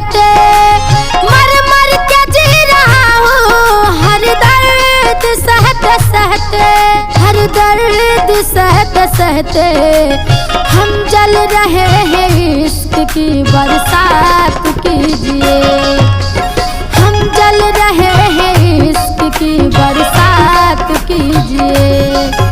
सहते, मर मर के जी रहा हूँ हर दर्द सहते सहते, हर दर्द सहते सहते। हम जल रहे हैं इश्क की बरसात कीजिए, हम जल रहे हैं इश्क की बरसात कीजिए।